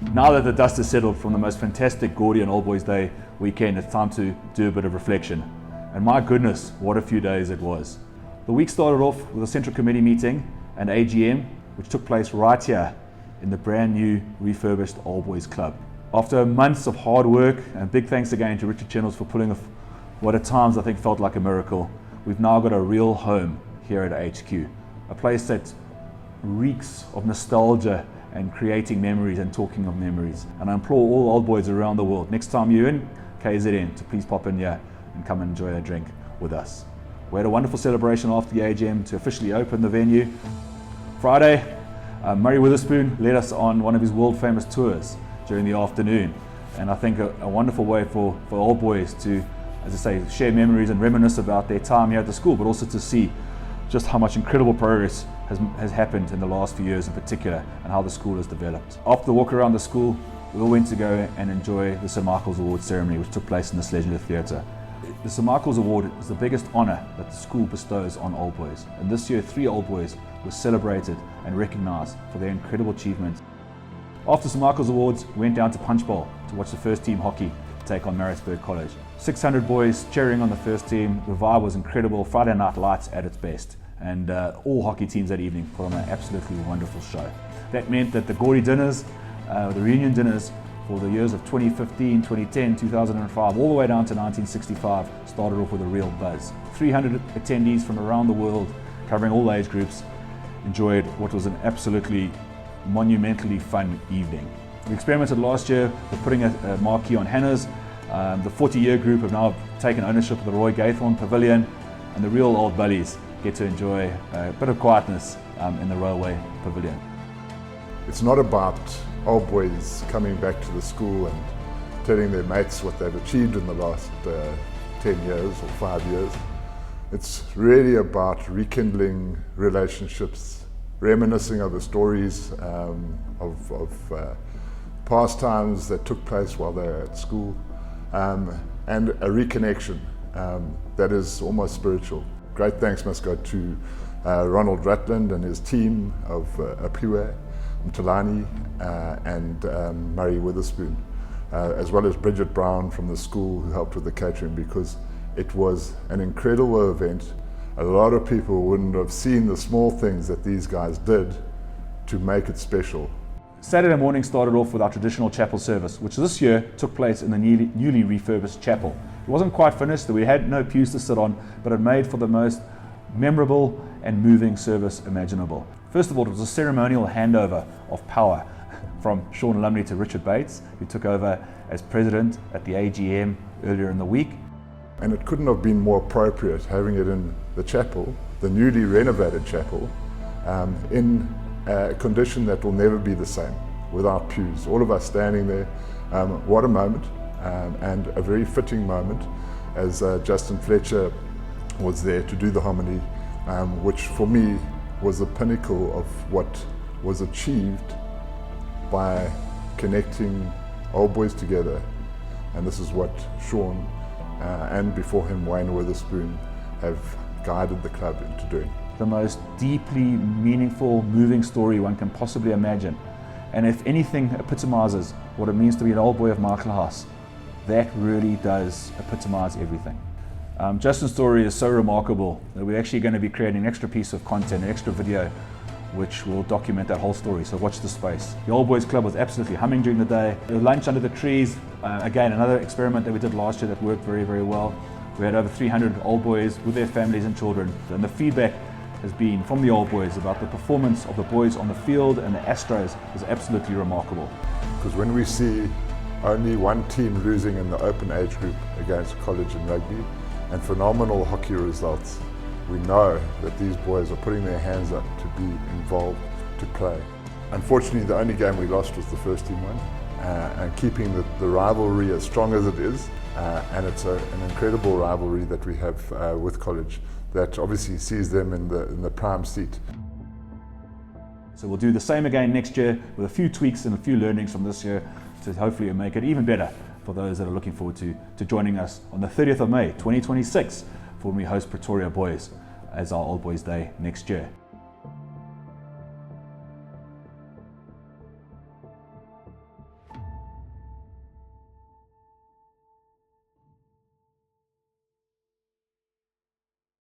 Now that the dust has settled from the most fantastic Gaudy and Old Boys Day weekend, it's time to do a bit of reflection. And my goodness, what a few days it was. The week started off with a Central Committee meeting and AGM, which took place right here in the brand new refurbished Old Boys Club. After months of hard work, and big thanks again to Richard Channels for pulling off what at times I think felt like a miracle, we've now got a real home here at HQ. A place that reeks of nostalgia and creating memories and talking of memories. And I implore all old boys around the world, next time you're in KZN, to please pop in here and come and enjoy a drink with us. We had a wonderful celebration after the AGM to officially open the venue. Friday, Murray Witherspoon led us on one of his world famous tours during the afternoon. And I think a wonderful way for old boys to, as I say, share memories and reminisce about their time here at the school, but also to see just how much incredible progress has happened in the last few years in particular, and how the school has developed. After the walk around the school, we all went to go and enjoy the Sir Michael's Award ceremony, which took place in the Legendary Theatre. The Sir Michael's Award is the biggest honour that the school bestows on old boys, and this year 3 old boys were celebrated and recognised for their incredible achievements. After Sir Michael's Awards, we went down to Punch Bowl to watch the first team hockey take on Maritzburg College. 600 boys cheering on the first team. The vibe was incredible. Friday Night Lights at its best. And all hockey teams that evening put on an absolutely wonderful show. That meant that the Gaudy Dinners, the reunion dinners for the years of 2015, 2010, 2005, all the way down to 1965, started off with a real buzz. 300 attendees from around the world, covering all age groups, enjoyed what was an absolutely monumentally fun evening. We experimented last year with putting a marquee on Hannah's. The 40-year group have now taken ownership of the Roy Gaithorne Pavilion, and the real old bullies get to enjoy a bit of quietness in the Railway Pavilion. It's not about old boys coming back to the school and telling their mates what they've achieved in the last 10 years or 5 years. It's really about rekindling relationships, reminiscing of the stories of past times that took place while they were at school, and a reconnection that is almost spiritual. Great thanks must go to Ronald Rutland and his team of Apiwe, Mtalani and Murray Witherspoon, as well as Bridget Brown from the school who helped with the catering, because it was an incredible event. A lot of people wouldn't have seen the small things that these guys did to make it special. Saturday morning started off with our traditional chapel service, which this year took place in the newly refurbished chapel. It wasn't quite finished, we had no pews to sit on, but it made for the most memorable and moving service imaginable. First of all, it was a ceremonial handover of power from Sean Lumley to Richard Bates, who took over as president at the AGM earlier in the week. And it couldn't have been more appropriate having it in the chapel, the newly renovated chapel, in a condition that will never be the same, without pews. All of us standing there, what a moment, and a very fitting moment as Justin Fletcher was there to do the homily, which for me was the pinnacle of what was achieved by connecting old boys together. And this is what Sean and before him Wayne Witherspoon have guided the club into doing. The most deeply meaningful, moving story one can possibly imagine. And if anything epitomizes what it means to be an old boy of Michaelhouse, that really does epitomize everything. Justin's story is so remarkable that we're actually going to be creating an extra piece of content, an extra video, which will document that whole story, so watch this space. The Old Boys Club was absolutely humming during the day. The lunch under the trees, again, another experiment that we did last year that worked very, very well. We had over 300 old boys with their families and children, and the feedback has been from the old boys about the performance of the boys on the field and the Astros is absolutely remarkable. Because when we see only one team losing in the open age group against college and rugby, and phenomenal hockey results, we know that these boys are putting their hands up to be involved, to play. Unfortunately, the only game we lost was the first team one, and keeping the rivalry as strong as it is, and it's an incredible rivalry that we have with college that obviously sees them in the prime seat. So we'll do the same again next year with a few tweaks and a few learnings from this year to hopefully make it even better for those that are looking forward to joining us on the 30th of May 2026 for when we host Pretoria Boys as our Old Boys Day next year.